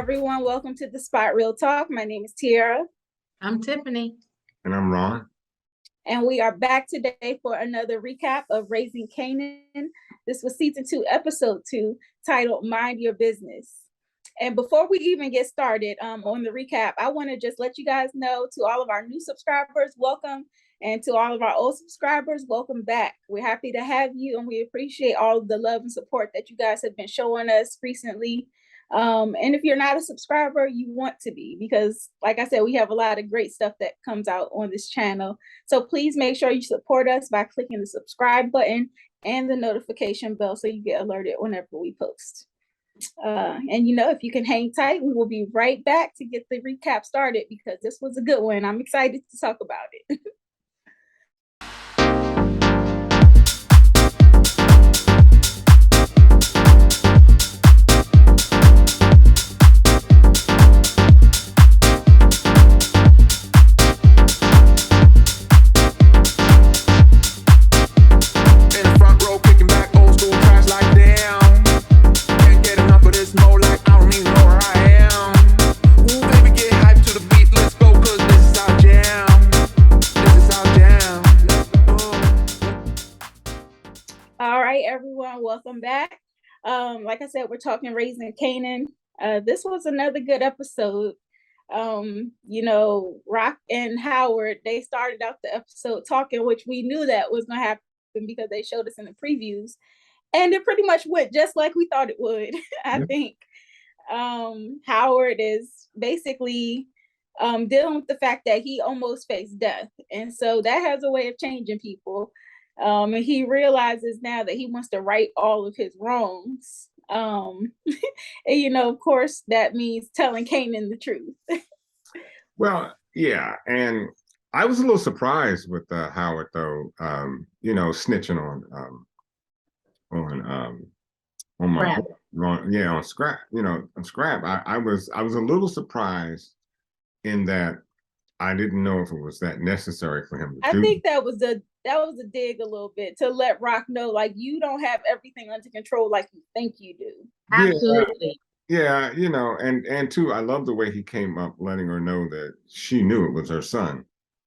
everyone. Welcome to the Spot Real Talk. My name is Tiara. I'm Tiffany. And I'm Ron. And we are back today for another recap of Raising Kanan. This was season 2, episode 2, titled Mind Your Business. And before we even get started on the recap, I want to just let you guys know, to all of our new subscribers, welcome. And to all of our old subscribers, welcome back. We're happy to have you, and we appreciate all of the love and support that you guys have been showing us recently. And if you're not a subscriber, you want to be, because like I said, we have a lot of great stuff that comes out on this channel. So please make sure you support us by clicking the subscribe button and the notification bell so you get alerted whenever we post. And if you can hang tight, we will be right back to get the recap started, because this was a good one. I'm excited to talk about it. Everyone, welcome back. Like I said, we're talking Raising Kanan. This was another good episode. Rock and Howard, they started out the episode talking, which we knew that was going to happen because they showed us in the previews, and it pretty much went just like we thought it would. I think Howard is basically dealing with the fact that he almost faced death, and so that has a way of changing people. And he realizes now that he wants to right all of his wrongs. And, of course, that means telling Kanan the truth. Well, yeah. And I was a little surprised with Howard, though, snitching on Scrap, on Scrap. I was a little surprised in that I didn't know if it was that necessary for him to do. I think that was a dig a little bit, to let Rock know, like, you don't have everything under control like you think you do. Absolutely. Yeah, and too, I love the way he came up letting her know that she knew it was her son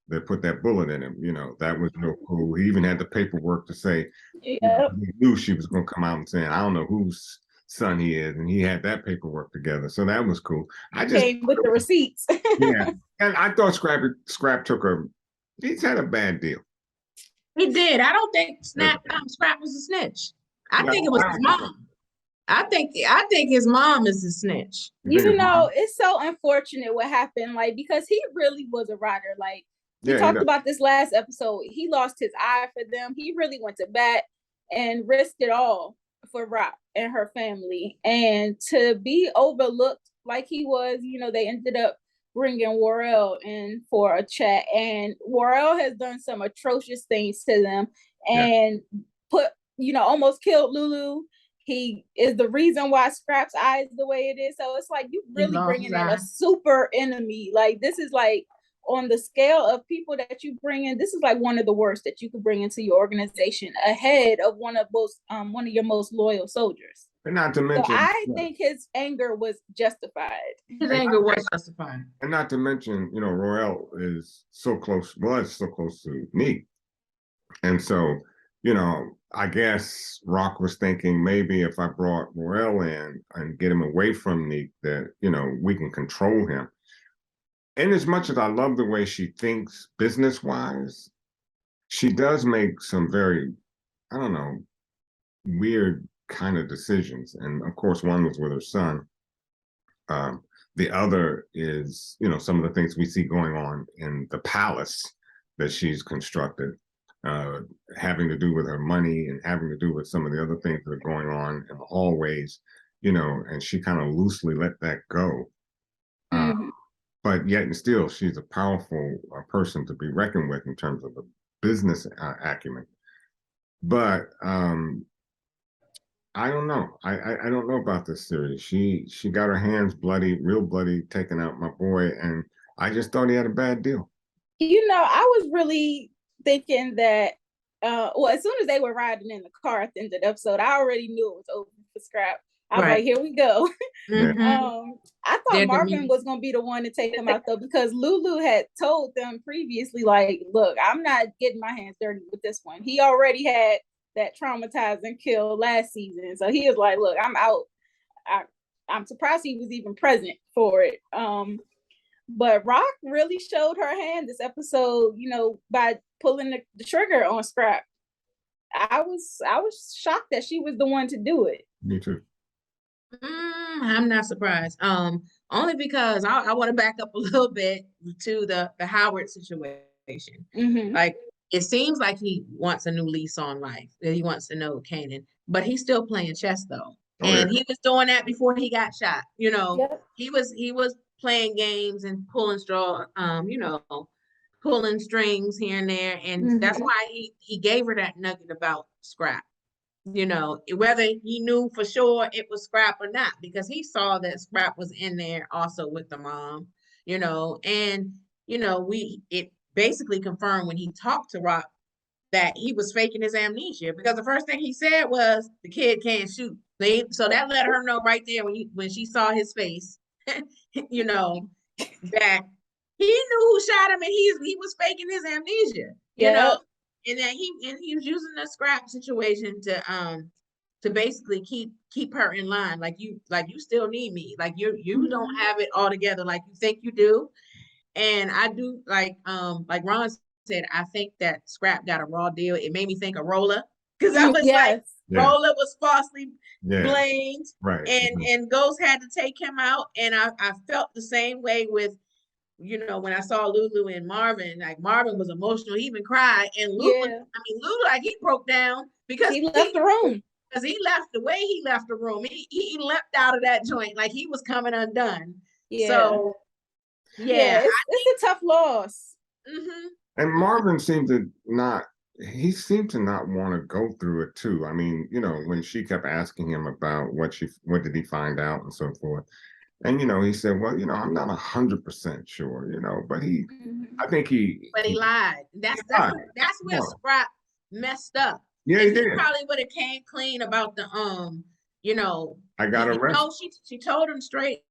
that put that bullet in him. That was real cool. He even had the paperwork to say, he knew she was going to come out and say, I don't know whose son he is, and he had that paperwork together. So that was cool. I just came with the receipts. Yeah, and I thought Scrap took he's had a bad deal. He did. I don't think Scrap was a snitch. I think it was his mom. I think his mom is a snitch. It's so unfortunate what happened, because he really was a rider. We talked about this last episode. He lost his eye for them. He really went to bat and risked it all for Rock and her family. And to be overlooked like he was, they ended up bringing Worrell in for a chat, and Worrell has done some atrocious things to them and almost killed Lulu. He is the reason why Scrap's eye is the way it is. So it's like, you really bringing in a super enemy. This is on the scale of people that you bring in, this is one of the worst that you could bring into your organization, ahead of one of your most loyal soldiers. And not to mention, I think his anger was justified. His anger was justified. And not to mention, Royale was so close to Neek. And so, I guess Rock was thinking, maybe if I brought Royale in and get him away from Neek, that, we can control him. And as much as I love the way she thinks business-wise, she does make some very, weird kind of decisions. And of course, one was with her son. The other is, some of the things we see going on in the palace that she's constructed, having to do with her money and having to do with some of the other things that are going on in the hallways, and she kind of loosely let that go. But yet and still, she's a powerful person to be reckoned with in terms of the business acumen. But I don't know. I don't know about this series. She got her hands bloody, real bloody, taking out my boy, and I just thought he had a bad deal. I was really thinking that, as soon as they were riding in the car at the end of the episode, I already knew it was over for Scrap. I was like, here we go. Mhm. I thought Marvin was gonna be the one to take him out though, because Lulu had told them previously, like, look, I'm not getting my hands dirty with this one. He already had that traumatizing kill last season, so he was like, look, I'm out. I'm surprised he was even present for it. But Rock really showed her hand this episode, you know, by pulling the trigger on Scrap. I was shocked that she was the one to do it. Me too. I'm not surprised. Only because I want to back up a little bit to the Howard situation. Like, it seems like he wants a new lease on life. He wants to know Kanan, but he's still playing chess though. And he was doing that before he got shot. You know, he was playing games and pulling pulling strings here and there. And that's why he gave her that nugget about Scrap. You know, whether he knew for sure it was Scrap or not, because he saw that Scrap was in there also with the mom, you know, and it basically confirmed when he talked to Rock that he was faking his amnesia, because the first thing he said was the kid can't shoot. So that let her know right there when she saw his face, you know, that he knew who shot him, and he was faking his amnesia, you know. And then he was using the Scrap situation to basically keep her in line. Like you still need me. Like you don't have it all together like you think you do. And I do like Ron said, I think that Scrap got a raw deal. It made me think of Rolla, because I was like, Rolla was falsely blamed, right? And Ghost had to take him out. And I felt the same way with, you know, when I saw Lulu and Marvin. Like, Marvin was emotional, he even cried, and Lulu, Lulu, like, he broke down because he left the room. Because he left the way he left the room. He leapt out of that joint like he was coming undone. So it's a tough loss. And Marvin seemed to not want to go through it too. I mean, you know, when she kept asking him about what did he find out and so forth. And, you know, he said, well, you know, I'm not 100% sure, you know, but I think he lied. That's where Scrap messed up. Yeah, he did. He probably would have came clean about the, you know, I got arrested. No, she told him straight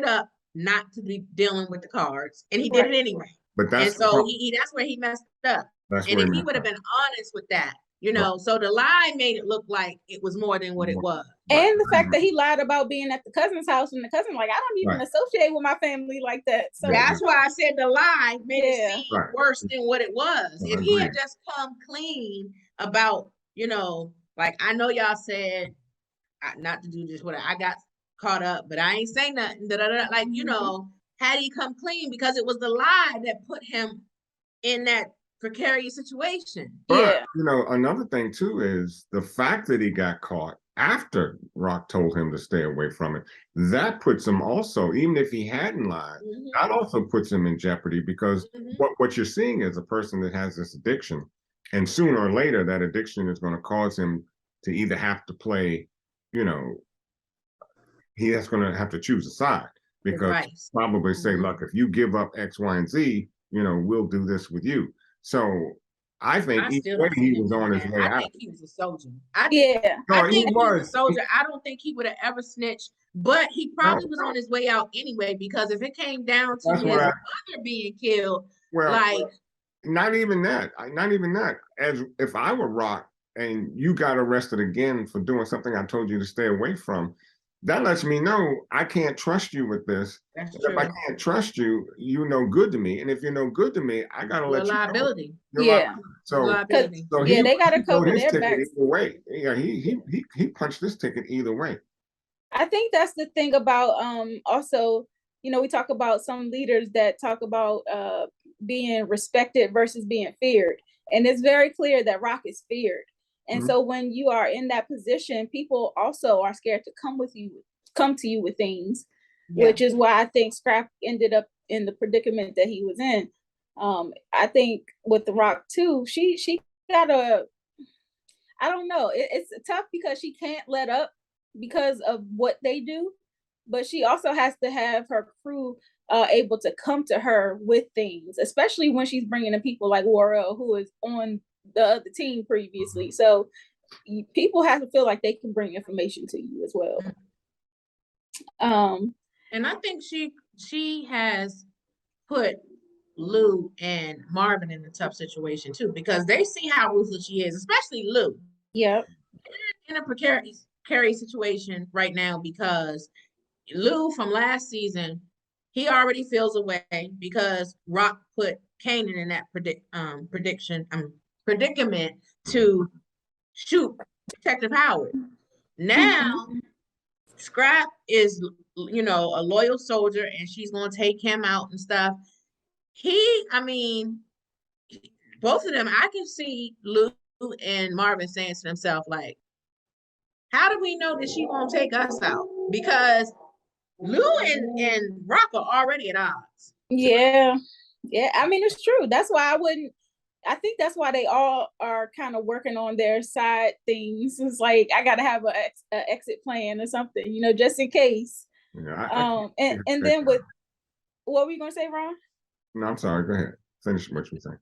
up not to be dealing with the cards, and he did it anyway. But that's that's where he messed up. And if he would have been honest with that, you know, so the lie made it look like it was more than what it was. And the fact that he lied about being at the cousin's house, and the cousin like, I don't even associate with my family like that. So that's why I said the lie made it seem worse than what it was. If he had just come clean about, you know, like, I know y'all said not to do this, whatever, I got caught up, but I ain't say nothing. Like, you know, had he come clean, because it was the lie that put him in that precarious situation. But, you know, another thing too is the fact that he got caught after Rock told him to stay away from it. That puts him also, even if he hadn't lied, that also puts him in jeopardy, because what you're seeing is a person that has this addiction, and sooner or later that addiction is going to cause him to either have to play, you know, he's going to have to choose a side, because probably say, look, if you give up X, Y, and Z, you know, we'll do this with you. So I think he was on his way out. I think he was a soldier. I think he was a soldier. I don't think he would have ever snitched, but he probably was on his way out anyway, because if it came down to his mother being killed, not even that. As if I were Rock and you got arrested again for doing something I told you to stay away from, that lets me know I can't trust you with this. If I can't trust you, you're no good to me. And if you're no good to me, I gotta let you liability. know. So they gotta cover their backs. Either way. Yeah, he punched this ticket either way. I think that's the thing about also, you know, we talk about some leaders that talk about being respected versus being feared. And it's very clear that Rock is feared. And so when you are in that position, people also are scared to come to you with things, which is why I think Scrap ended up in the predicament that he was in. I think with the Rock too, she got I don't know. It's tough because she can't let up because of what they do, but she also has to have her crew able to come to her with things, especially when she's bringing in people like Warrell, who is on the other team previously. So people have to feel like they can bring information to you as well. And I think she has put Lou and Marvin in a tough situation too, because they see how ruthless she is, especially Lou. Yep. In a precarious situation right now because Lou from last season, he already feels away because Rock put Kanan in that predicament to shoot Detective Howard. Now Scrap is, a loyal soldier, and she's gonna take him out and stuff. I mean, both of them, I can see Lou and Marvin saying to themselves, like, how do we know that she won't take us out? Because Lou and Rock are already at odds. Yeah. Yeah. I mean, it's true. That's why I think that's why they all are kind of working on their side things. It's like, I got to have a exit plan or something, just in case. Yeah, and then with, what were you going to say, Ron? No, I'm sorry. Go ahead. Finish what you were saying.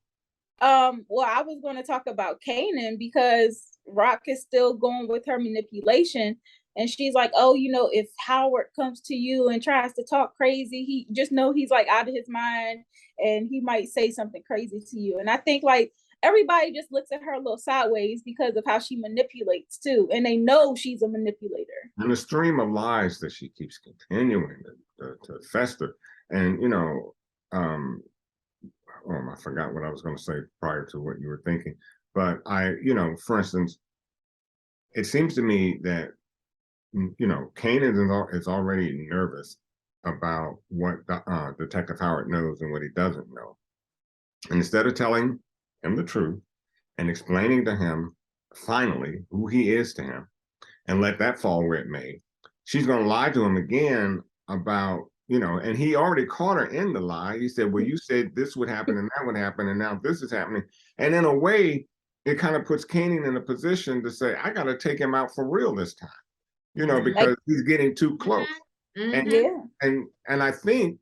Well, I was going to talk about Kanan because Rock is still going with her manipulation. And she's like, oh, if Howard comes to you and tries to talk crazy, he just know he's like out of his mind and he might say something crazy to you. And I think like everybody just looks at her a little sideways because of how she manipulates too. And they know she's a manipulator. And the stream of lies that she keeps continuing to fester. And, I forgot what I was going to say prior to what you were thinking. But for instance, it seems to me that, Kanan is already nervous about what Detective Howard knows and what he doesn't know. And instead of telling him the truth and explaining to him finally who he is to him and let that fall where it may, she's going to lie to him again about, and he already caught her in the lie. He said, well, you said this would happen and that would happen, and now this is happening. And in a way, it kind of puts Kanan in a position to say, I got to take him out for real this time, because he's getting too close. And I think,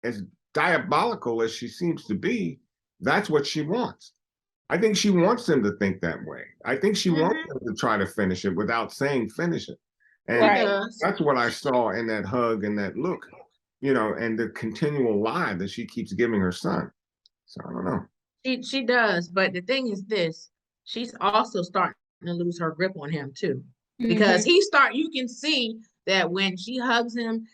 as diabolical as she seems to be, that's what she wants. I think she wants him to think that way. I think she wants him to try to finish it without saying finish it. And that's what I saw in that hug and that look, and the continual lie that she keeps giving her son. So I don't know. She does, but the thing is this, she's also starting to lose her grip on him too. Because you can see that when she hugs him,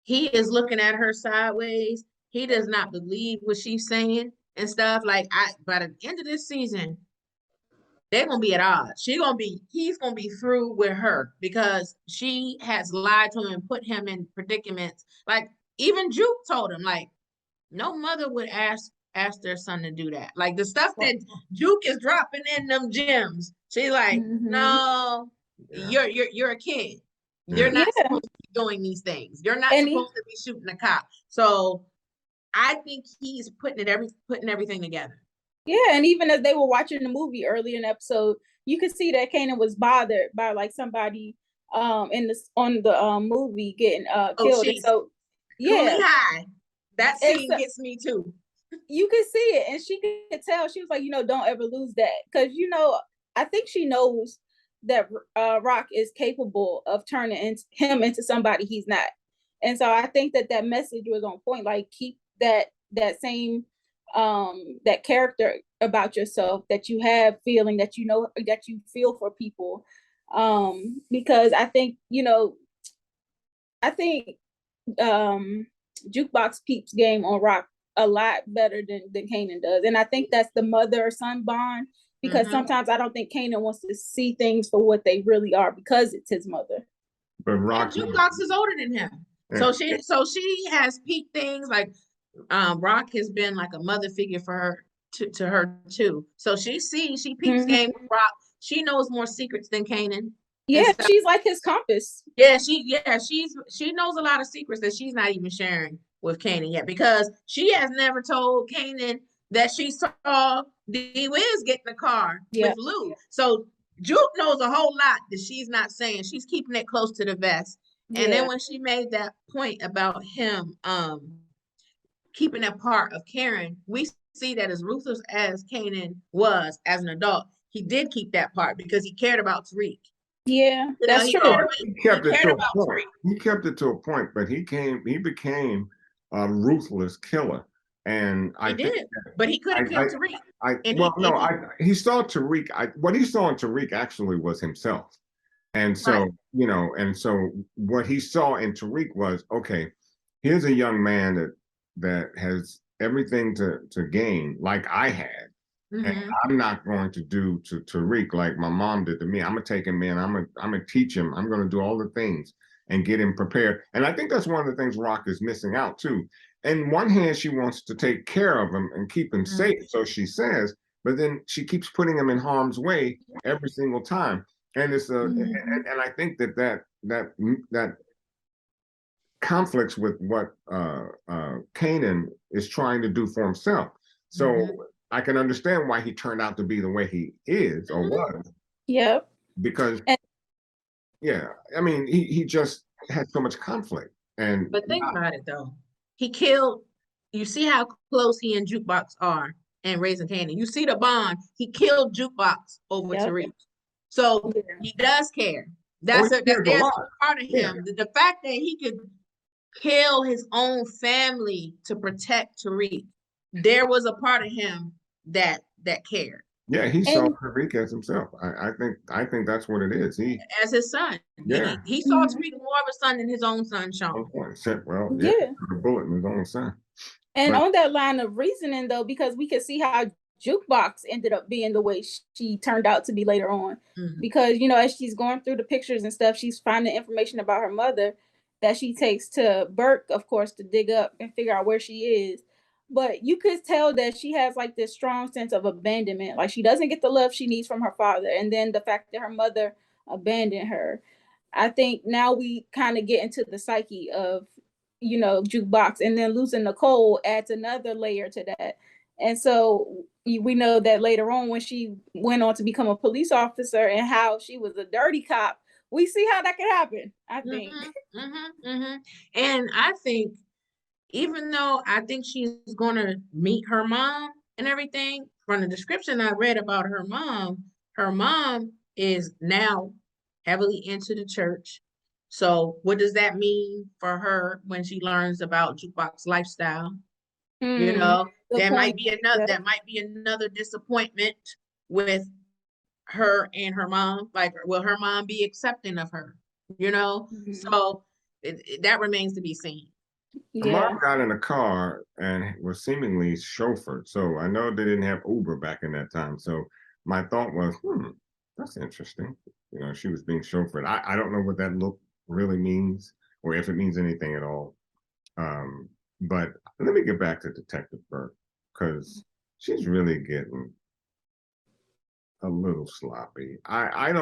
he is looking at her sideways. He does not believe what she's saying and stuff. Like, by the end of this season, they're gonna be at odds. He's gonna be through with her because she has lied to him and put him in predicaments. Like, even Juke told him, like, no mother would ask their son to do that. Like, the stuff that Juke is dropping in them gems, she's like, no, you're a kid. You're not supposed to be doing these things. You're not supposed to be shooting a cop. So I think he's putting everything together. Yeah, and even as they were watching the movie early in the episode, you could see that Kanan was bothered by like somebody on the movie getting killed. And so high. That scene gets me too. You could see it, and she could tell. She was like, don't ever lose that, because I think she knows that Rock is capable of turning him into somebody he's not. And so I think that message was on point. Like, keep that same that character about yourself, that you have feeling, that that you feel for people, because I think Jukebox peeps game on Rock a lot better than Kanan does, and I think that's the mother-son bond, because sometimes I don't think Kanan wants to see things for what they really are because it's his mother. But Rock, Jukebox is older than him, so she has peaked things. Like, Rock has been like a mother figure for her to her too. So she peeps game with Rock. She knows more secrets than Kanan. Yeah, she's like his compass. Yeah, she knows a lot of secrets that she's not even sharing with Kanan yet, because she has never told Kanan that she saw D Wiz get in the car with Lou. So Juke knows a whole lot that she's not saying. She's keeping it close to the vest. And then when she made that point about him keeping that part of Karen, we see that as ruthless as Kanan was as an adult, he did keep that part because he cared about Tariq. Yeah, You know, that's he true. cared about, He he kept it cared to a about point. Tariq. He kept it to a point, but he became a ruthless killer. And I He think did, but he could have killed Tariq. And well, no, he he saw Tariq. What he saw in Tariq actually was himself. And right. so, and so what he saw in Tariq was, okay, here's a young man that has everything to gain, like I had. And I'm not going to do to Tariq like my mom did to me. I'm gonna take him in. I'm gonna teach him. I'm gonna do all the things and get him prepared. And I think that's one of the things Rock is missing out too. In one hand, she wants to take care of him and keep him safe, so she says, but then she keeps putting him in harm's way every single time. And it's and I think that conflicts with what Kanan is trying to do for himself. So I can understand why he turned out to be the way he is or was. Yep. Because And yeah, I mean, he just had so much conflict. And But think about it though. He killed, you see how close he and Jukebox are and Raising Kanan. You see the bond. He killed Jukebox over yep. Tariq. So Yeah. he does care. oh, That's he a, cares a there's lot. a part of Yeah. him. The fact that he could kill his own family to protect Tariq, there was a part of him that cared. Yeah, he saw And Tariq as himself. I think that's what it is. He As his son. yeah. He saw Tariq more of a son than his own son, Sean. Well, yeah, yeah. a bullet in his own son. And But on that line of reasoning, though, because we could see how Jukebox ended up being the way she turned out to be later on. Because, as she's going through the pictures and stuff, she's finding information about her mother that she takes to Burke, of course, to dig up and figure out where she is. But you could tell that she has like this strong sense of abandonment. Like she doesn't get the love she needs from her father. And then the fact that her mother abandoned her. I think now we kind of get into the psyche of Jukebox, and then losing Nicole adds another layer to that. And so we know that later on when she went on to become a police officer and how she was a dirty cop, we see how that could happen, I think. And I think even though I think she's going to meet her mom and everything, from the description I read about her mom is now heavily into the church. So what does that mean for her when she learns about Jukebox lifestyle? Good point. That might be another disappointment with her and her mom. Like, will her mom be accepting of her? So that remains to be seen. her Yeah. mom got in a car and was seemingly chauffeured. So I know they didn't have Uber back in that time. So my thought was, that's interesting. She was being chauffeured. I don't know what that look really means or if it means anything at all. But let me get back to Detective Burke because she's really getting a little sloppy. I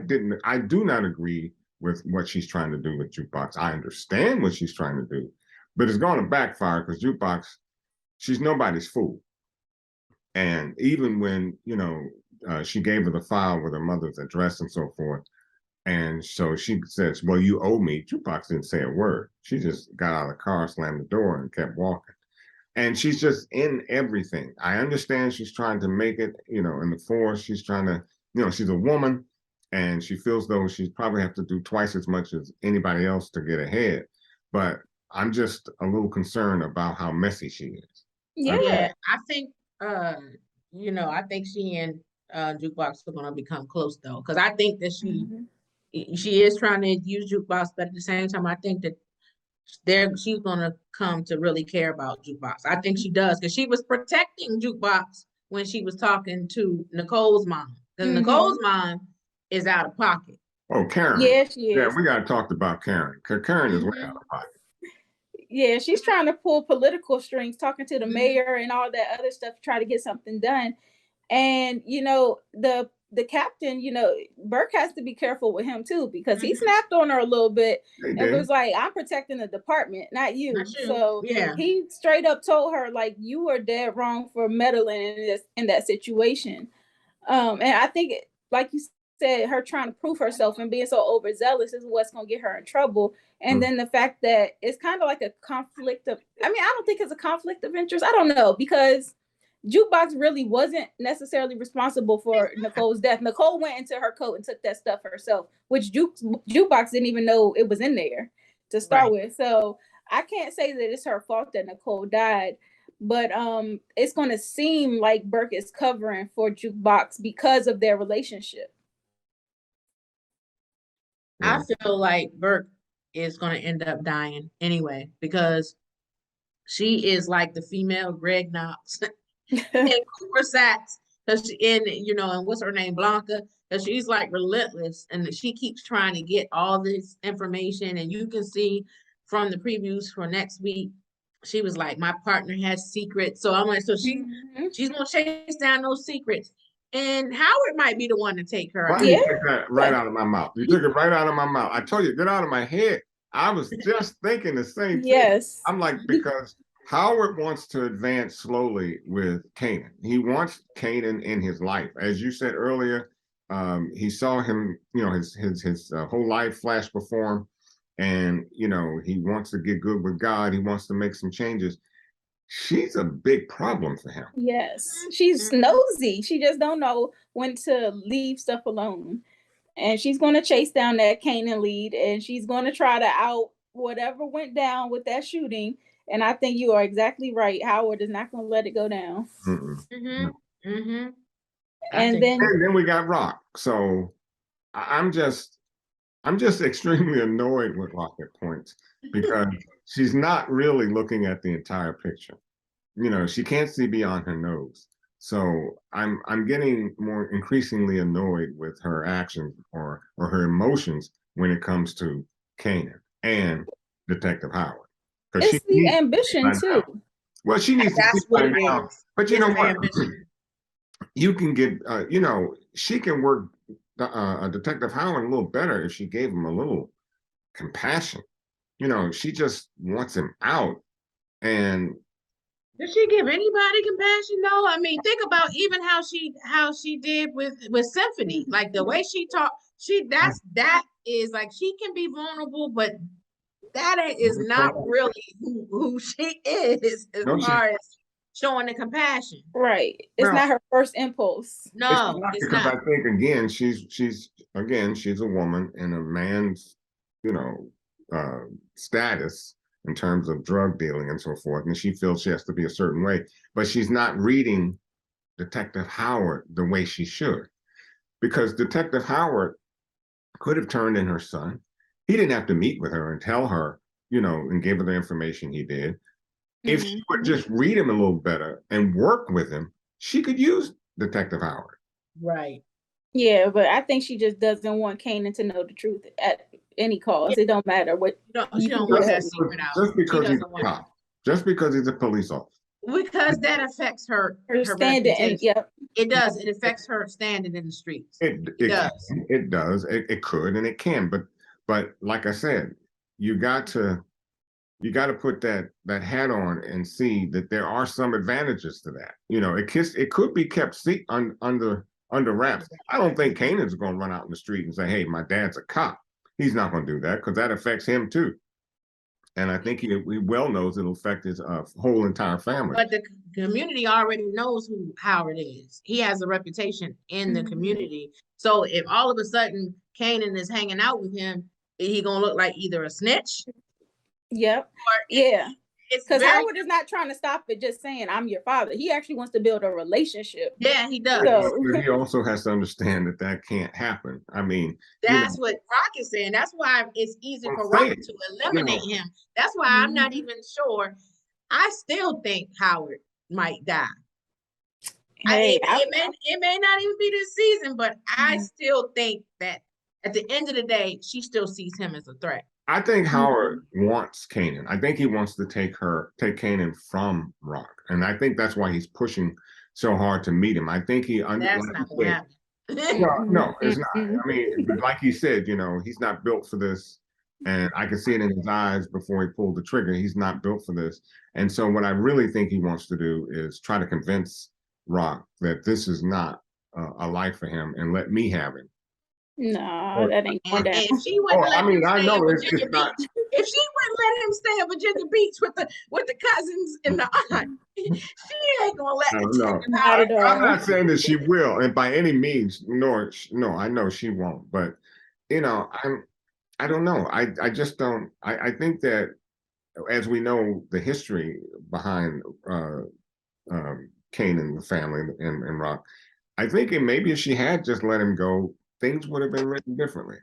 do not agree with what she's trying to do with Jukebox. I understand what she's trying to do, but it's going to backfire because Jukebox, she's nobody's fool. And even when, she gave her the file with her mother's address and so forth, and so she says, well, you owe me. Jukebox didn't say a word. She just got out of the car, slammed the door, and kept walking. And she's just in everything. I understand she's trying to make it, in the force. She's trying to, she's a woman and she feels though she probably have to do twice as much as anybody else to get ahead. But I'm just a little concerned about how messy she is. Yeah, I think I think she and Jukebox are gonna become close though. Because I think that she is trying to use Jukebox, but at the same time, I think that she's gonna come to really care about Jukebox. I think she does because she was protecting Jukebox when she was talking to Nicole's mom. Because Nicole's mom is out of pocket. Oh, Karen. Yeah, she is. Yeah, we gotta talk about Karen. Karen is way out of pocket. Yeah, she's trying to pull political strings, talking to the mayor and all that other stuff to try to get something done. And the captain, Burke has to be careful with him too, because he snapped on her a little bit and was like, I'm protecting the department, not you. So he straight up told her, like, you were dead wrong for meddling in that situation. And I think, like you said, her trying to prove herself and being so overzealous is what's going to get her in trouble. And then the fact that it's kind of like a conflict of, I don't think it's a conflict of interest. I don't know, because Jukebox really wasn't necessarily responsible for Nicole's death. Nicole went into her coat and took that stuff herself, which Jukebox didn't even know it was in there to start with. So I can't say that it's her fault that Nicole died, but it's going to seem like Burke is covering for Jukebox because of their relationship. I feel like Burke is going to end up dying anyway, because she is like the female Greg Knox and Cooper Sacks, because and what's her name, Blanca, because she's like relentless, and she keeps trying to get all this information. And you can see from the previews for next week, she was like, my partner has secrets. So I'm like, so she's gonna chase down those secrets, and Howard might be the one to take her out. Why you took that right out of my mouth? You took it right out of my mouth. I told you, get out of my head. I was just thinking the same thing. Yes. I'm like, because Howard wants to advance slowly with Kanan. He wants Kanan in his life. As you said earlier, he saw him, his whole life flash before him. And, he wants to get good with God. He wants to make some changes. She's a big problem for him. Yes. She's nosy. She just don't know when to leave stuff alone. And she's going to chase down that Kanan lead, and she's going to try to out whatever went down with that shooting. And I think you are exactly right. Howard is not going to let it go down. And then we got Rock. So I'm just extremely annoyed with Rock at points, because she's not really looking at the entire picture. She can't see beyond her nose. So I'm getting more increasingly annoyed with her actions or her emotions when it comes to Kanan and Detective Howard. It's the ambition too. Well, she needs to what it is. But you know what? You can get, she can work Detective Howard a little better if she gave him a little compassion. She just wants him out. And did she give anybody compassion? No, I mean, think about even how she did with Symphony, like the way she talked. That is like, she can be vulnerable, but that is not really who she is as far as showing the compassion. Right. It's not her first impulse. No, it's not. I think again, she's a woman in a man's, status in terms of drug dealing and so forth, and she feels she has to be a certain way, but she's not reading Detective Howard the way she should, because Detective Howard could have turned in her son. He didn't have to meet with her and tell her, and give her the information he did. If she would just read him a little better and work with him, she could use Detective Howard. Right. Yeah, but I think she just doesn't want Kanan to know the truth at any cost. It don't matter what. She don't want that secret out. Just because he's a cop. Just because he's a police officer. Because that affects her standing. It does. It affects her standing in the streets. It does. It does. It could and it can. But like I said, you got to put that hat on and see that there are some advantages to that. It could be kept under wraps. I don't think Kanan's going to run out in the street and say, "Hey, my dad's a cop." He's not going to do that, because that affects him too. And I think he well knows it'll affect his whole entire family. But the community already knows who Howard is. He has a reputation in the community. So if all of a sudden Kanan is hanging out with him, he gonna look like either a snitch. Yep. Because Howard is not trying to stop it just saying, "I'm your father." He actually wants to build a relationship. Yeah, he does. But he also has to understand that can't happen. I mean, that's what Rock is saying. That's why it's easy for Rock to eliminate him. That's why I'm not even sure. I still think Howard might die. It may not even be this season, but I still think that at the end of the day, she still sees him as a threat. I think Howard wants Kanan. I think he wants to take Kanan from Rock. And I think that's why he's pushing so hard to meet him. I think that's not going to happen. No, it's not. I mean, like he said, he's not built for this. And I can see it in his eyes before he pulled the trigger. He's not built for this. And so what I really think he wants to do is try to convince Rock that this is not a life for him, and let me have him. No, that ain't going down. If she wouldn't let him let him stay at Virginia Beach with the cousins and the aunt. She ain't gonna let the No, chicken Not at all. I'm not saying that she will, and by any means, nor no, I know she won't. But you know, I don't know. I just don't. I think that as we know the history behind Kanan, the family, and Rock, I think maybe if she had just let him go, things would have been written differently.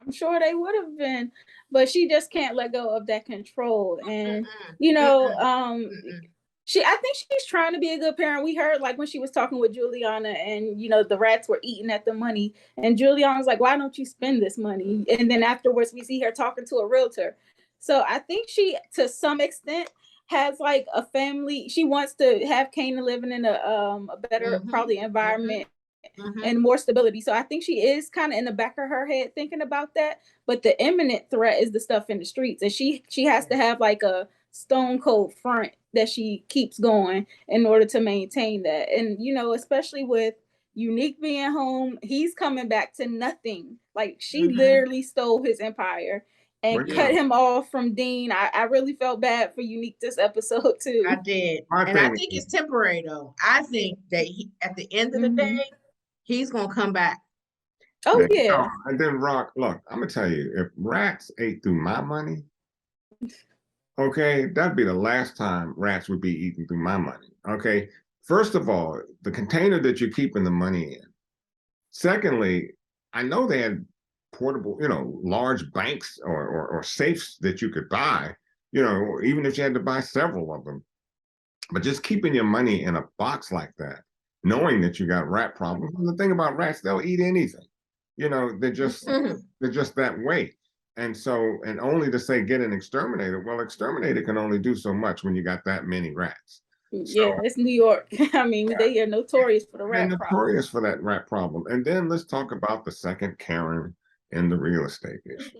I'm sure they would have been, but she just can't let go of that control. And you know, I think she's trying to be a good parent. We heard like when she was talking with Juliana, and you know, the rats were eating at the money, and Juliana was like, "Why don't you spend this money?" And then afterwards, we see her talking to a realtor. So I think she, to some extent, has like a family. She wants to have Kanan living in a better probably environment and more stability. So I think she is kind of in the back of her head thinking about that. But the imminent threat is the stuff in the streets, and she has to have like a stone cold front that she keeps going in order to maintain that. And you know, especially with Unique being home, he's coming back to nothing. Like she literally stole his empire and cut him off from Dean. I really felt bad for Unique this episode too. I did. And I think it's temporary though. I think that at the end of the day, he's gonna come back. Oh yeah. And then Rock, look, I'm gonna tell you, if rats ate through my money, okay, that'd be the last time rats would be eating through my money. Okay. First of all, the container that you're keeping the money in. Secondly, I know they had portable, you know, large banks or safes that you could buy, you know, even if you had to buy several of them. But just keeping your money in a box like that, knowing that you got rat problems. And the thing about rats, they'll eat anything. You know, they're just that way. And so, and only to say get an exterminator. Well, exterminator can only do so much when you got that many rats. Yeah, it's New York. I mean, they are notorious for the rat problem. Notorious for that rat problem. And then let's talk about the second Karen in the real estate issue.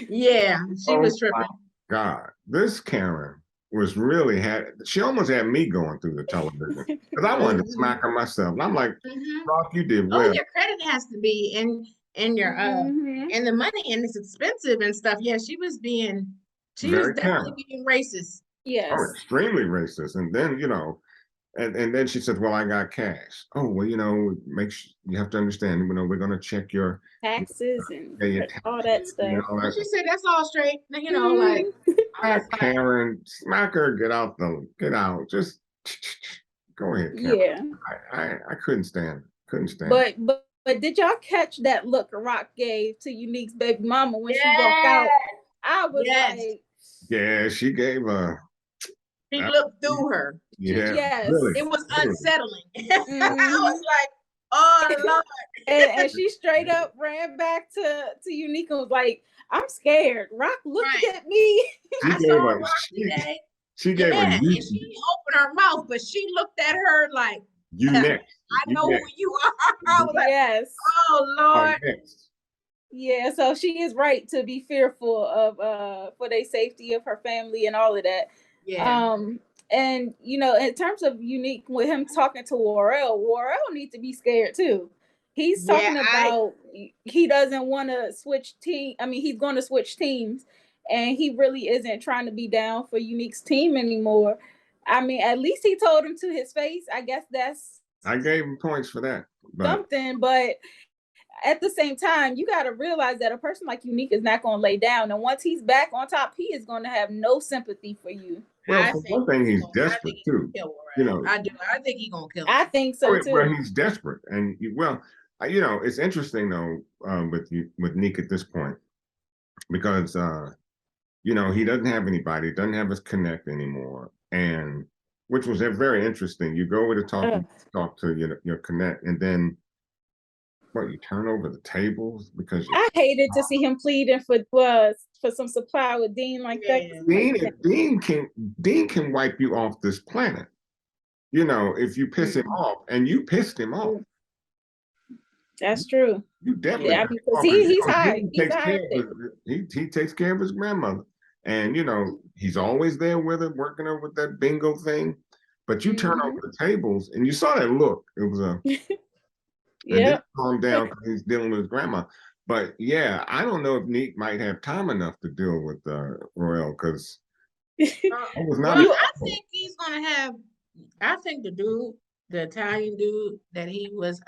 Yeah, she was tripping. God, this Karen was really she almost had me going through the television because I wanted to smack her myself. And I'm like, Rock, you did well. Oh, your credit has to be in your and the money, and it's expensive and stuff. Yeah, she was definitely being racist. Yes. Oh, extremely racist. And then, you know, and then she said, well, I got cash. Oh, well, you know, you have to understand, you know, we're going to check your taxes and all that stuff. And she said, that's all straight. You know, like, Karen, smack her, get out. Just go ahead, Karen. Yeah. I couldn't stand it. But did y'all catch that look Rock gave to Unique's baby mama when she walked out? I was like, yeah, she gave he looked through her. Yeah. Yes. Really, it was unsettling. I was like, oh Lord. And she straight up ran back to Unique and was like, I'm scared. Rock looked at me. I saw Rock today. She gave her and she opened her mouth, but she looked at her like, you next. I know who you are. I was like, yes. Oh Lord. Yeah, so she is right to be fearful of for the safety of her family and all of that. Yeah. And you know, in terms of Unique, with him talking to Worrell needs to be scared too. He's talking about he doesn't want to switch team. I mean, he's going to switch teams, and he really isn't trying to be down for Unique's team anymore. I mean, at least he told him to his face. I guess I gave him points for that. Something, but at the same time, you got to realize that a person like Unique is not going to lay down. And once he's back on top, he is going to have no sympathy for you. Well, for one thing, he's desperate too. You know, I do. I think he's gonna kill him. I think so too. Well, he's desperate, and you know, it's interesting though with Nick at this point because you know, he doesn't have anybody, doesn't have his connect anymore, and which was very interesting. You go over to talk to your connect, and then you turn over the tables because I hated to see him pleading for some supply with Dean like that. Dean can wipe you off this planet. You know, if you piss him off, and you pissed him off. That's true. You definitely. because he's high. He takes care of his grandmother, and you know he's always there with her, working her with that bingo thing. But you turn over the tables, and you saw that look. It was a. Yeah. Calm down because he's dealing with his grandma. But yeah, I don't know if Neek might have time enough to deal with Royale, because I was not. Well, I think he's gonna have. I think the Italian dude that he was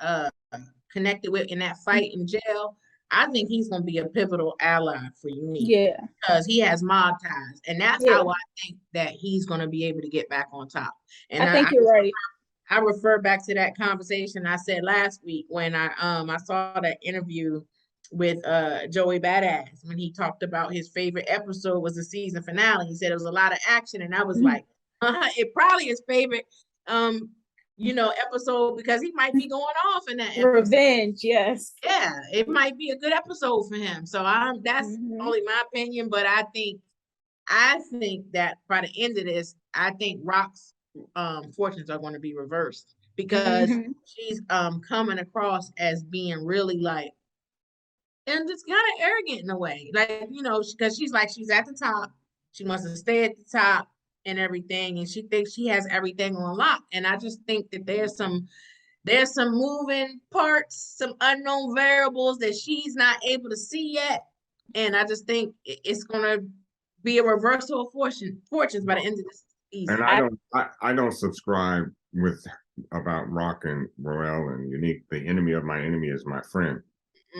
connected with in that fight in jail, I think he's gonna be a pivotal ally for Unique. Yeah. Because he has mob ties, and that's Yeah. how I think that he's gonna be able to get back on top. And I think you're right. I refer back to that conversation I said last week when I saw that interview with Joey Badass when he talked about his favorite episode was the season finale. He said it was a lot of action, and I was like, it probably his favorite episode because he might be going off in that episode. Revenge, yes. Yeah, it might be a good episode for him. So that's only my opinion, but I think that by the end of this, I think Rock's fortunes are going to be reversed because she's coming across as being really like, and just kind of arrogant in a way, like because she's at the top, she wants to stay at the top and everything, and she thinks she has everything on lock. And I just think that there's some moving parts, some unknown variables that she's not able to see yet, and I just think it's going to be a reversal of fortunes by the end of this season. And I don't subscribe with about Rock and Royale and Unique. The enemy of my enemy is my friend,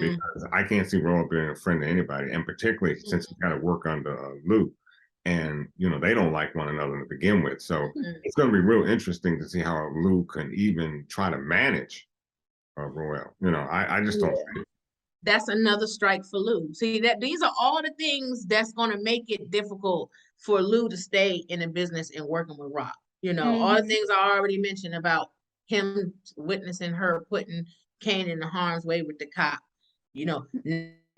because I can't see Royale being a friend to anybody, and particularly since he's got to work under Luke, and they don't like one another to begin with. So it's going to be real interesting to see how Luke can even try to manage Royale. I just don't see it. That's another strike for Lou. See, that these are all the things that's going to make it difficult for Lou to stay in the business and working with Rock. All the things I already mentioned about him witnessing her putting Kanan in harm's way with the cop.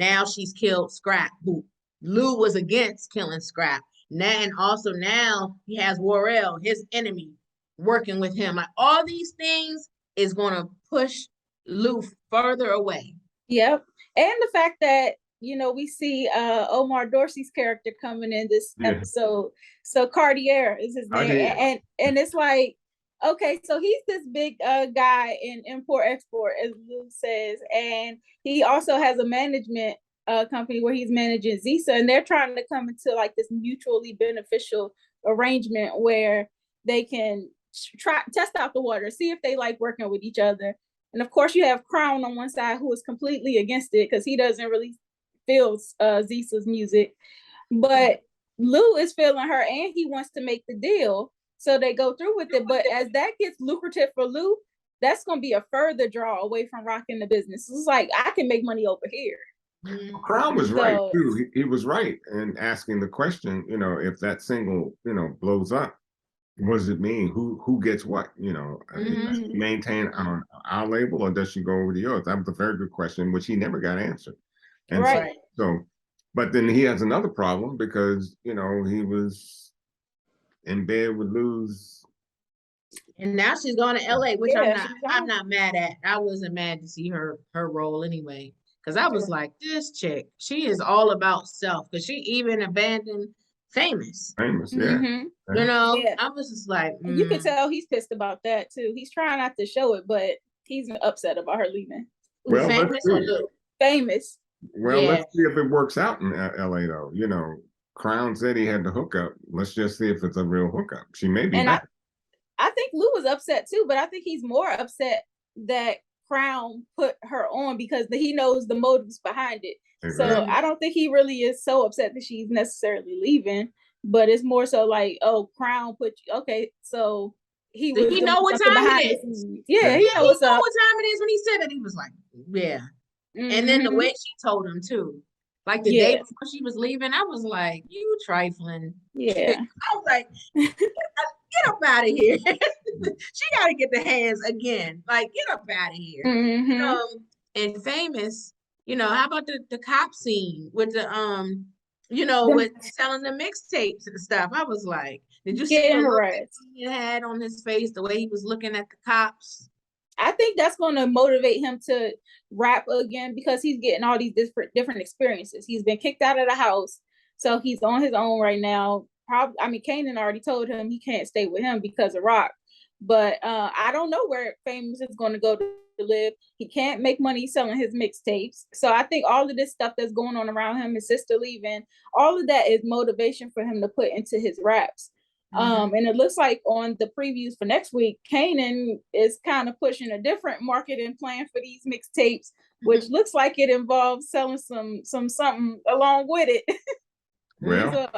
Now she's killed Scrap, who Lou was against killing Scrap. Now he has Worrell, his enemy, working with him. Like all these things is going to push Lou further away. Yep. And the fact that, we see Omar Dorsey's character coming in this episode. So Cartier is his name. And it's like, okay, so he's this big guy in import-export, as Luke says. And he also has a management company where he's managing Zisa. And they're trying to come into like this mutually beneficial arrangement where they can test out the water, see if they like working with each other. And of course, you have Crown on one side who is completely against it because he doesn't really feel Zisa's music. But Lou is feeling her and he wants to make the deal. So they go through with it. But as that gets lucrative for Lou, that's going to be a further draw away from rocking the business. It's like, I can make money over here. Crown was right, too. He was right in asking the question, if that single, blows up, what does it mean? Who gets what? Does she maintain on our label or does she go over to yours? That was a very good question, which he never got answered. And so, but then he has another problem because he was in bed with Lou's, and now she's going to LA, which I'm not mad at. I wasn't mad to see her role anyway, because I was like, this chick, she is all about self, because she even abandoned Famous, yeah. I was just like, you can tell he's pissed about that too. He's trying not to show it, but he's upset about her leaving. Well, Famous. Well, let's see if it works out in LA though. Crown said he had the hookup. Let's just see if it's a real hookup. She may be back. I think Lou was upset too, but I think he's more upset that Crown put her on because he knows the motives behind it. Exactly. So I don't think he really is so upset that she's necessarily leaving, but it's more so like, oh, Crown put you. Okay, so he know what time it is. Yeah, he know what time it is when he said it. He was like, yeah. And then the way she told him too, like the day before she was leaving, I was like, you trifling. Yeah. I was like, get up out of here. She got to get the hands again. Like, get up out of here. And Famous, how about the cop scene with the with selling the mixtapes and stuff? I was like, did you see the look he had on his face, the way he was looking at the cops? I think that's going to motivate him to rap again because he's getting all these different experiences. He's been kicked out of the house, so he's on his own right now. Kanan already told him he can't stay with him because of Rock. But I don't know where Famous is going to go to live. He can't make money selling his mixtapes. So I think all of this stuff that's going on around him, his sister leaving, all of that is motivation for him to put into his raps. And it looks like on the previews for next week, Kanan is kind of pushing a different marketing plan for these mixtapes, which looks like it involves selling some something along with it. Well, so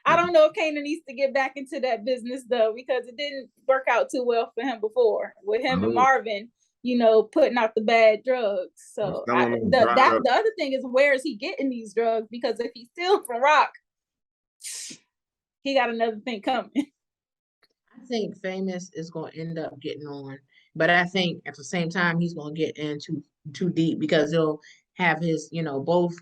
I don't know if Kanan needs to get back into that business though, because it didn't work out too well for him before with him and Marvin, you know, putting out the bad drugs. So the other thing is, where is he getting these drugs? Because if he's stealing from Rock, he got another thing coming. I think Famous is going to end up getting on, but I think at the same time he's going to get in too deep, because he'll have his, you know, both,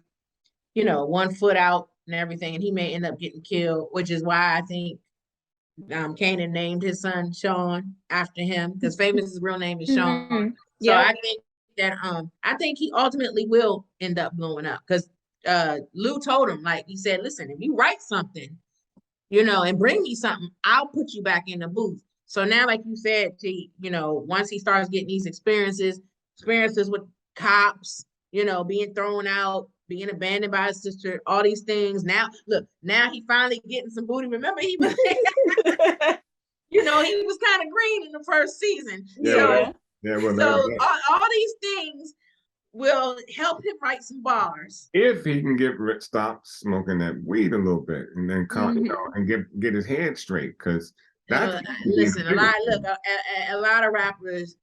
you know, one foot out and everything, and he may end up getting killed, which is why I think Kanan named his son Sean after him, because Famous's real name is Sean. So I think that I think he ultimately will end up blowing up, because Lou told him, like he said, listen, if you write something, you know, and bring me something, I'll put you back in the booth. So now, like you said, you know, once he starts getting these experiences with cops, you know, being thrown out, being abandoned by his sister, all these things. Now, look, now he finally getting some booty. Remember, he was, you know, he was kind of green in the first season. Yeah, so all these things will help him write some bars if he can stop smoking that weed a little bit, and then come, you know, and get his head straight, because that's listen. A lot of rappers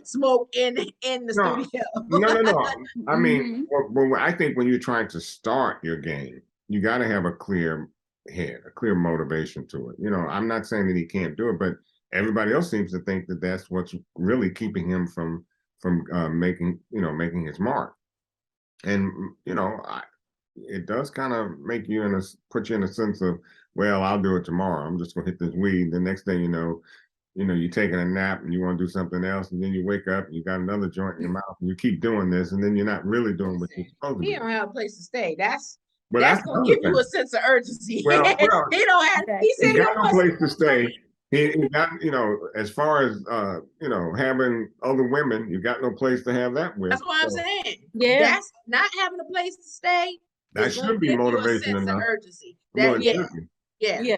smoke in the studio. No. I mean, well, I think when you're trying to start your game, you got to have a clear head, a clear motivation to it. You know, I'm not saying that he can't do it, but everybody else seems to think that that's what's really keeping him from making his mark. And you know, it does kind of make you put you in a sense of, well, I'll do it tomorrow. I'm just gonna hit this weed. The next thing you know, you're taking a nap and you want to do something else, and then you wake up and you got another joint in your mouth, and you keep doing this, and then you're not really doing what you're supposed to do. He don't have a place to stay. That's gonna give you a sense of urgency. Well, he don't have. He said he got no place to stay. He got, you know, as far as you know, having other women, you got no place to have that with. That's what I'm saying. Yeah, that's not having a place to stay. That should be motivation enough. Urgency. Yeah.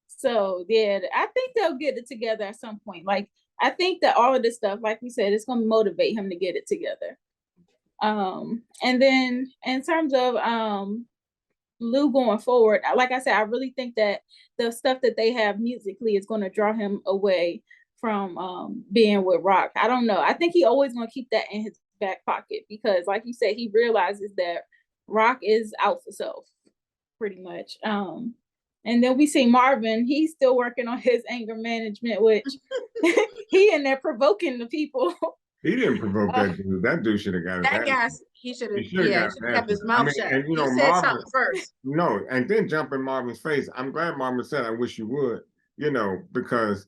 So yeah, I think they'll get it together at some point. Like, I think that all of this stuff, like we said, it's going to motivate him to get it together. And then in terms of Lou going forward, like I said, I really think that the stuff that they have musically is going to draw him away from being with Rock. I don't know. I think he always going to keep that in his back pocket, because like you said, he realizes that Rock is out for self, pretty much. And then we see Marvin, he's still working on his anger management, which he in there provoking the people. He didn't provoke that dude. That dude should have got that guy. He should have kept his mouth shut. And you know, he said something first. No, and then jump in Marvin's face. I'm glad Marvin said, "I wish you would," you know, because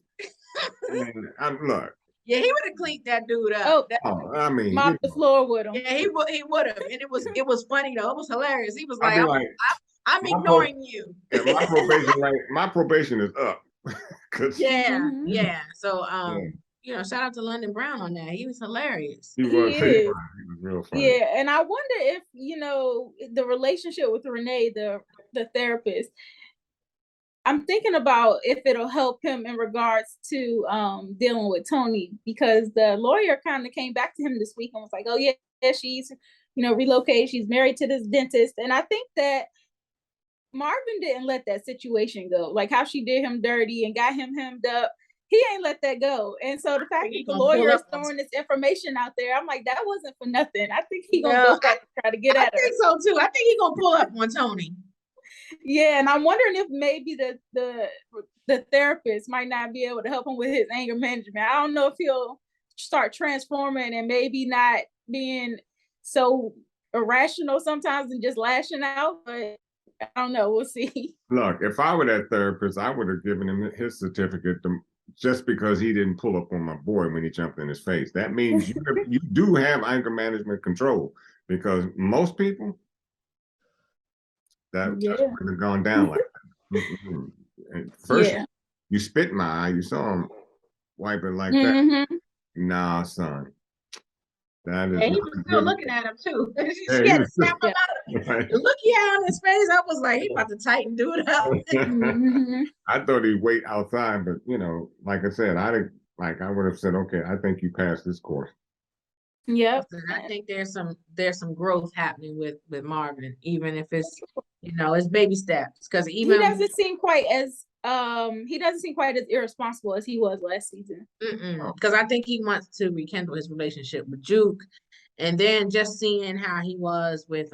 look. Yeah, he would have cleaned that dude up. I mean, mopped the floor with him. Yeah, he would have, and it was funny though. It was hilarious. He was like, I'm ignoring you. My probation is up. Yeah. So you know, shout out to London Brown on that. He was hilarious. He was real funny. Yeah, and I wonder if, you know, the relationship with Renee, the therapist, I'm thinking about if it'll help him in regards to dealing with Tony, because the lawyer kind of came back to him this week and was like, oh yeah, she's, you know, relocated, she's married to this dentist. And I think that Marvin didn't let that situation go, like how she did him dirty and got him hemmed up. He ain't let that go. And so the fact that the lawyer is throwing this information out there, I'm like, that wasn't for nothing. I think he's gonna go back and try to get at her. I think so too. I think he's gonna pull up on Tony. Yeah, and I'm wondering if maybe the therapist might not be able to help him with his anger management. I don't know if he'll start transforming and maybe not being so irrational sometimes and just lashing out, but I don't know. We'll see. Look, if I were that therapist, I would have given him his certificate just because he didn't pull up on my boy when he jumped in his face. That means you do have anger management control, because most people, that just wouldn't have gone down like that. First, you spit in my eye, you saw him wipe it like that. Nah, son. That is And he was still looking at him too. Yeah, She had to he snap him out. right. The look he had on his face, I was like, he about to tighten dude up. I thought he'd wait outside, but you know, like I said, I would have said, okay, I think you passed this course. Yep. I think there's some growth happening with Marvin, even if it's it's baby steps. Because even he doesn't seem quite as irresponsible as he was last season. Because I think he wants to rekindle his relationship with Juke, and then just seeing how he was with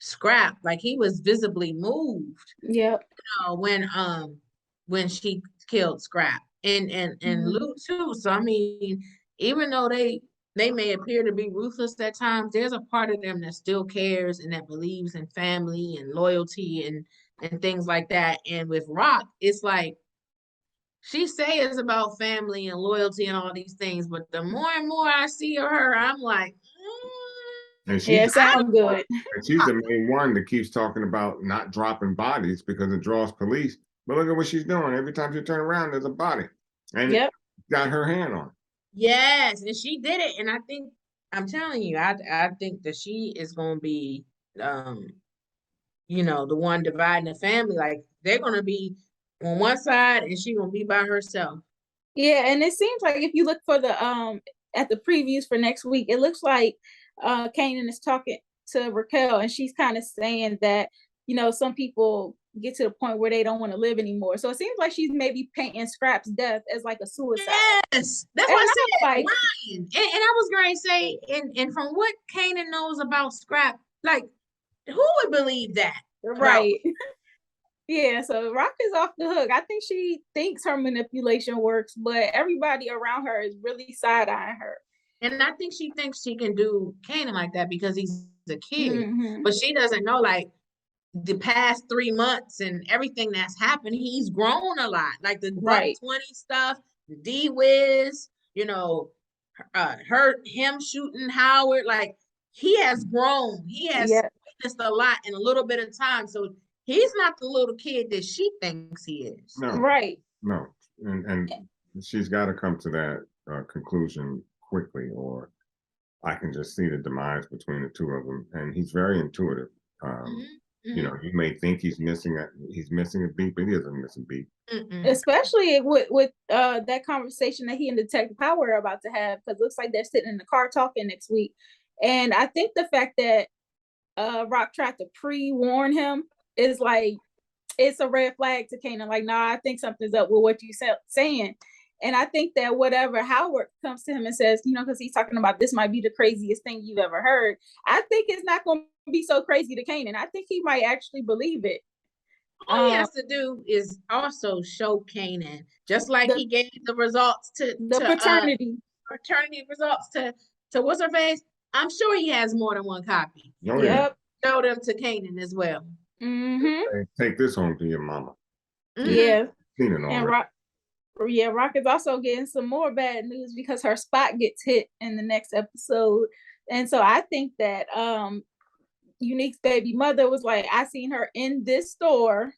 Scrap, like he was visibly moved. Yep. When she killed Scrap, and Luke too. So I mean, even though they may appear to be ruthless at times, there's a part of them that still cares and that believes in family and loyalty and things like that. And with Rock, it's like she say it's about family and loyalty and all these things, but the more and more I see her, I'm like, and she's sound good. And she's the main one that keeps talking about not dropping bodies because it draws police. But look at what she's doing. Every time she turns around, there's a body. And it got her hand on it. Yes, and she did it. And I think, I'm telling you, I think that she is going to be, the one dividing the family. Like, they're going to be on one side and she's going to be by herself. Yeah, and it seems like if you look for the at the previews for next week, it looks like Kanan is talking to Raquel, and she's kind of saying that, some people get to the point where they don't want to live anymore. So it seems like she's maybe painting Scrap's death as like a suicide. Yes, that's what I said. Like, Ryan. And I was going to say, and from what Kanan knows about Scrap, like, who would believe that? Right. Yeah, so Rock is off the hook. I think she thinks her manipulation works, but everybody around her is really side-eyeing her. And I think she thinks she can do Kanan like that because he's a kid. But she doesn't know, like, the past 3 months and everything that's happened, he's grown a lot. Like the Buck 20 stuff, the D-Wiz, him shooting Howard. Like, he has grown. He has witnessed a lot in a little bit of time. So he's not the little kid that she thinks he is. No. Right. No. And she's got to come to that conclusion quickly, or I can just see the demise between the two of them. And he's very intuitive. You may think he's missing a beat, but he doesn't miss a beat. Especially with that conversation that he and Detective Power are about to have, because it looks like they're sitting in the car talking next week. And I think the fact that Rock tried to pre-warn him is like, it's a red flag to Kanan. Like, nah, I think something's up with what you saying. And I think that whatever Howard comes to him and says, because he's talking about this might be the craziest thing you've ever heard, I think it's not going to be so crazy to Kanan. I think he might actually believe it. All he has to do is also show Kanan, just like he gave the results to paternity results to what's her face. I'm sure he has more than one copy. Oh, yeah. Show them to Kanan as well. Hey, take this home to your mama. Yeah. And Rock is also getting some more bad news because her spot gets hit in the next episode. And so I think that Unique's baby mother was like, I seen her in this store,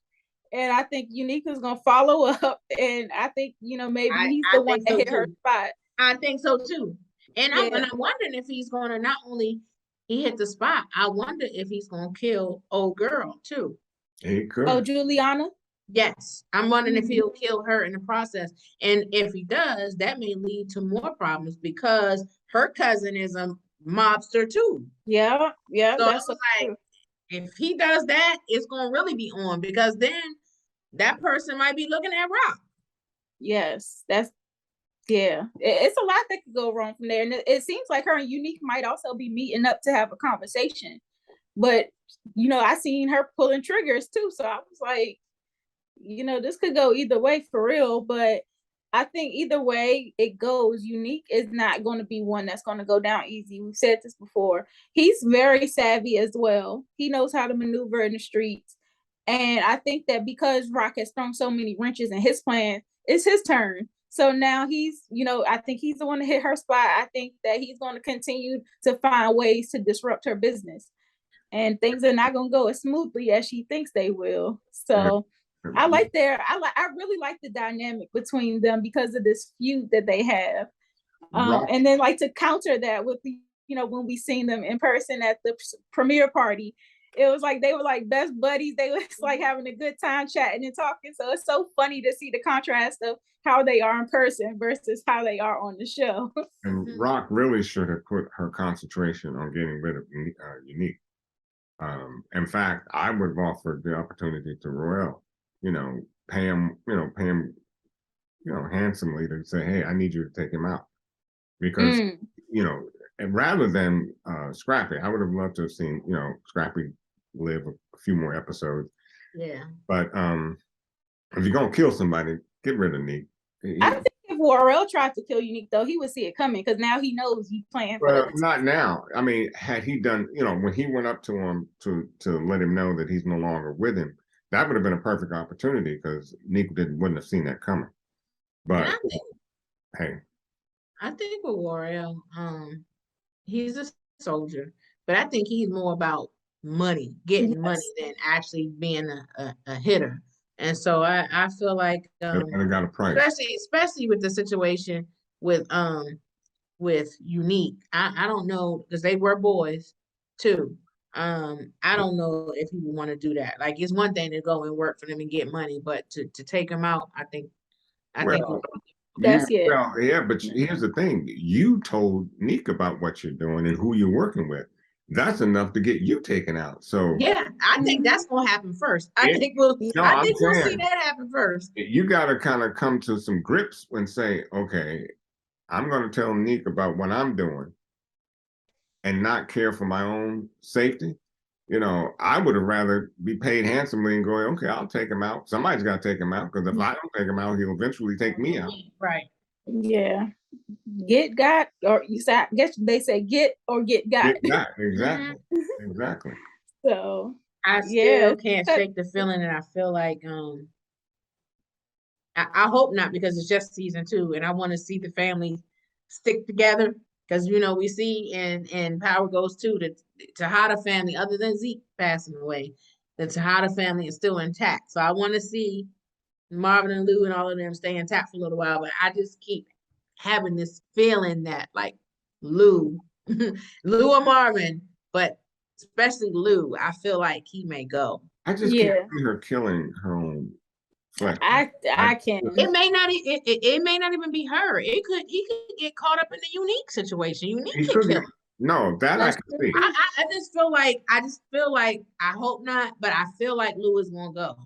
and I think Unique is gonna follow up, and I think maybe he's the one that hit her spot. I think so too. And I'm wondering if he's gonna not only he hit the spot, I wonder if he's gonna kill old girl too. He could. Oh, Juliana? Yes. I'm wondering if he'll kill her in the process. And if he does, that may lead to more problems because her cousin is a mobster too. Yeah. So that's like, if he does that, it's gonna really be on, because then that person might be looking at Rock. Yes, it's a lot that could go wrong from there. And it seems like her and Unique might also be meeting up to have a conversation. But I seen her pulling triggers too. So I was like, this could go either way for real. But I think either way it goes, Unique is not going to be one that's going to go down easy. We've said this before. He's very savvy as well. He knows how to maneuver in the streets. And I think that because Rock has thrown so many wrenches in his plan, it's his turn. So now he's, I think he's the one to hit her spot. I think that he's going to continue to find ways to disrupt her business. And things are not going to go as smoothly as she thinks they will. So I really like the dynamic between them because of this feud that they have. And then like to counter that with the, when we seen them in person at the premiere party, it was like they were like best buddies. They was like having a good time chatting and talking. So it's so funny to see the contrast of how they are in person versus how they are on the show. And Rock really should have put her concentration on getting rid of Unique. In fact, I would have offered the opportunity to Royale, pay him, handsomely to say, hey, I need you to take him out. Because, and rather than Scrappy, I would have loved to have seen, Scrappy live a few more episodes. Yeah. But if you're going to kill somebody, get rid of Neek. I think if Royale tried to kill Unique, though, he would see it coming because now he knows he's playing for Well, not now. I mean, had he done, when he went up to him to let him know that he's no longer with him, that would have been a perfect opportunity because Neek wouldn't have seen that coming. But I think with Royale, he's a soldier, but I think he's more about money, getting money than actually being a hitter. And so I feel like got a price. especially with the situation with Unique. I don't know because they were boys too. I don't know if he would want to do that. Like it's one thing to go and work for them and get money, but to take them out, I think that's it. Well, yeah, but here's the thing. You told Neek about what you're doing and who you're working with. That's enough to get you taken out. So yeah, I think that's gonna happen first. I think we'll see that happen first. You gotta kind of come to some grips and say, okay, I'm gonna tell Neek about what I'm doing and not care for my own safety. I would have rather be paid handsomely and go, okay, I'll take him out. Somebody's got to take him out because if I don't take him out, he'll eventually take me out. Right. Yeah. Get got, or I guess they say get or get got. Get got. Exactly. Exactly. So I still can't shake the feeling, and I feel like I hope not because it's just season 2, and I want to see the family stick together. Because we see in Power Goes 2 that Tejada family, other than Zeke passing away, the Tejada family is still intact. So I want to see Marvin and Lou and all of them stay intact for a little while. But I just keep having this feeling that like Lou and Marvin, but especially Lou, I feel like he may go. I just can't see her killing her own flesh. I can't. It may not even be her. He could get caught up in the Unique situation. Unique could kill him. No, that I can see. I just feel like I hope not, but I feel like Lou is gonna go.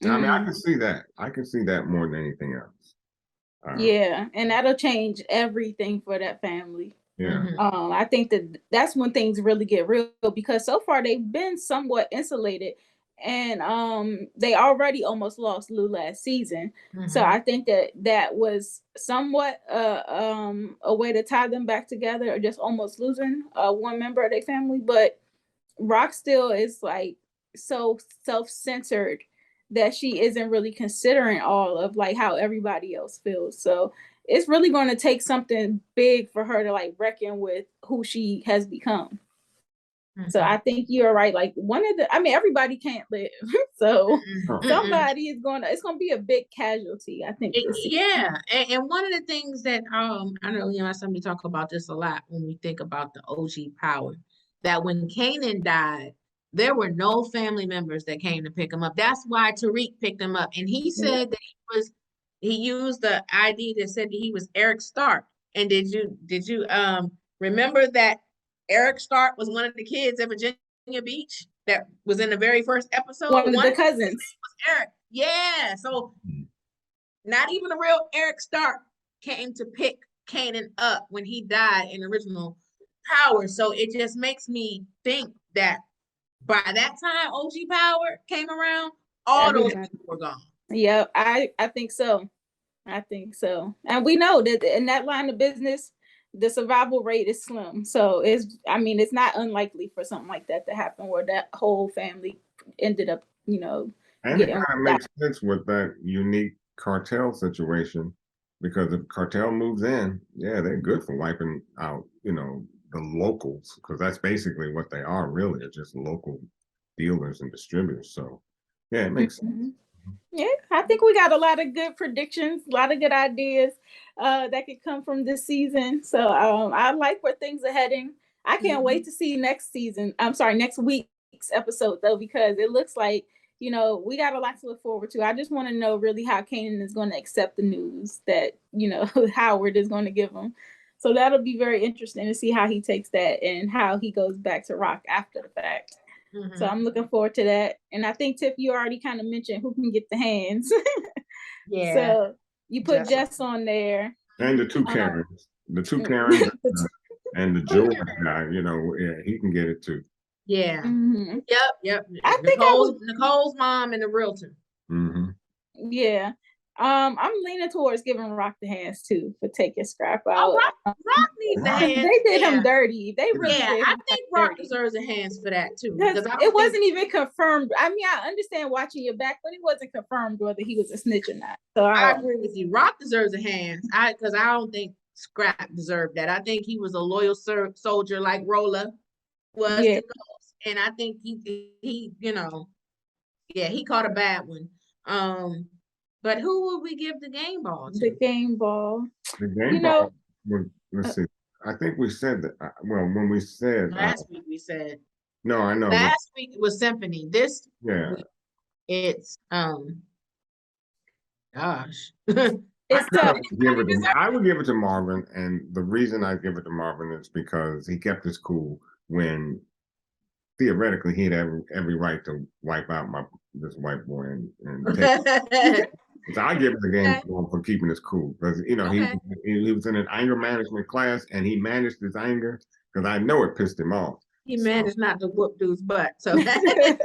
I mean, I can see that. I can see that more than anything else. Yeah, and that'll change everything for that family. Yeah. I think that's when things really get real because so far they've been somewhat insulated, and they already almost lost Lou last season. So I think that was somewhat a way to tie them back together, or just almost losing one member of their family. But Rock still is like so self-centered that she isn't really considering all of like how everybody else feels. So it's really going to take something big for her to like reckon with who she has become. So I think you're right. Like everybody can't live. So somebody it's going to be a big casualty, I think. Yeah. And one of the things that I know somebody talk about this a lot when we think about the OG Power, that when Kanan died, there were no family members that came to pick him up. That's why Tariq picked him up. And he said that he used the ID that said that he was Eric Stark. And did you remember that Eric Stark was one of the kids at Virginia Beach that was in the very first episode? One of the cousins was Eric. Yeah. So not even the real Eric Stark came to pick Kanan up when he died in original Power. So it just makes me think that by that time OG Power came around, all those people were gone. Yeah, I think so. And we know that in that line of business, the survival rate is slim. So it's not unlikely for something like that to happen where that whole family ended up, and it kind of makes sense with that Unique cartel situation, because if cartel moves in, they're good for wiping out, the locals, because that's basically what they are really. They're just local dealers and distributors. So it makes sense. Yeah, I think we got a lot of good predictions, a lot of good ideas that could come from this season. So I like where things are heading. I can't wait to see next week's episode though, because it looks like, we got a lot to look forward to. I just want to know really how Kanan is going to accept the news that, Howard is going to give him. So that'll be very interesting to see how he takes that and how he goes back to Rock after the fact. So I'm looking forward to that. And I think, Tiff, you already kind of mentioned who can get the hands. Yeah. So you put Jess on there. And the two Karens. The two Karens and the George guy, he can get it too. Yeah. Yep. I think Nicole's mom and the realtor. Yeah. I'm leaning towards giving Rock the hands too for taking Scrap out. Oh, Rock needs the hands. They did him dirty. They really did. I think Rock deserves the hands for that too. Because it wasn't even confirmed. I mean, I understand watching your back, but it wasn't confirmed whether he was a snitch or not. So I agree with you. Rock deserves the hands. Because I don't think Scrap deserved that. I think he was a loyal soldier like Rolla was to Ghost. And I think he caught a bad one. But who would we give the game ball to? The game ball. The game ball. Let's see. I think we said that. Well, when we said last week, we said. No, I know. Last week it was Symphony. This week, it's gosh. It's tough. I would give it to Marvin, and the reason I give it to Marvin is because he kept his cool when theoretically he had every right to wipe out this white boy and take so I give it the game for keeping his cool because he was in an anger management class and he managed his anger because I know it pissed him off. He managed not to whoop dude's butt, so give him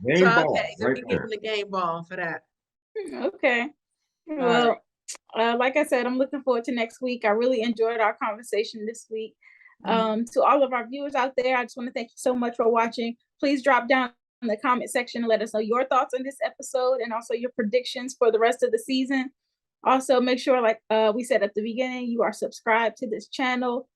the game ball for that. Okay. Well, like I said, I'm looking forward to next week. I really enjoyed our conversation this week. To all of our viewers out there, I just want to thank you so much for watching. Please drop down in the comment section and let us know your thoughts on this episode and also your predictions for the rest of the season. Also, make sure, like we said at the beginning, you are subscribed to this channel.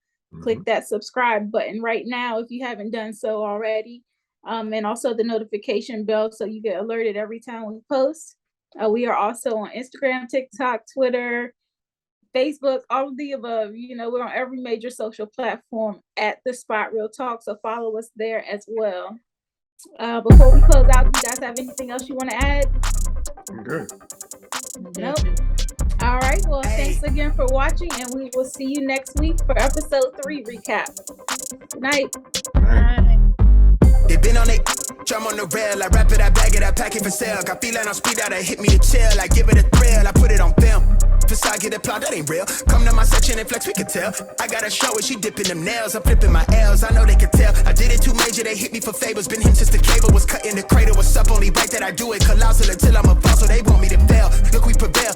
Click that subscribe button right now if you haven't done so already. And also the notification bell so you get alerted every time we post. We are also on Instagram, TikTok, Twitter, Facebook, all of the above. We're on every major social platform at The Spot Real Talk, so follow us there as well. Before we close out, you guys have anything else you want to add? I'm good. Nope. All right. Well, thanks again for watching, and we will see you next week for episode 3 recap. Good night. They been on it, drum on the rail. I wrap it, I bag it, I pack it for sale. Got feeling on speed out, I hit me to chill. I give it a thrill, I put it on film. Facade get applaud, that ain't real. Come to my section and flex, we can tell. I got a show and she dipping them nails. I'm flipping my L's, I know they can tell. I did it too major, they hit me for favors. Been him since the cable was cut in the cradle. What's up, only right that I do it colossal until I'm a fossil. They want me to fail, look we prevail.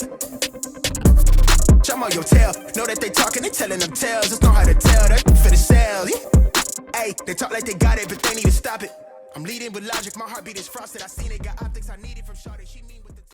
Jump on your tail, know that they talking, they telling them tales. Just know how to tell, that for the sale. Hey, they talk like they got it, but they need to stop it. I'm leading with logic, my heartbeat is frosted. I seen it, got optics I needed from Shawty.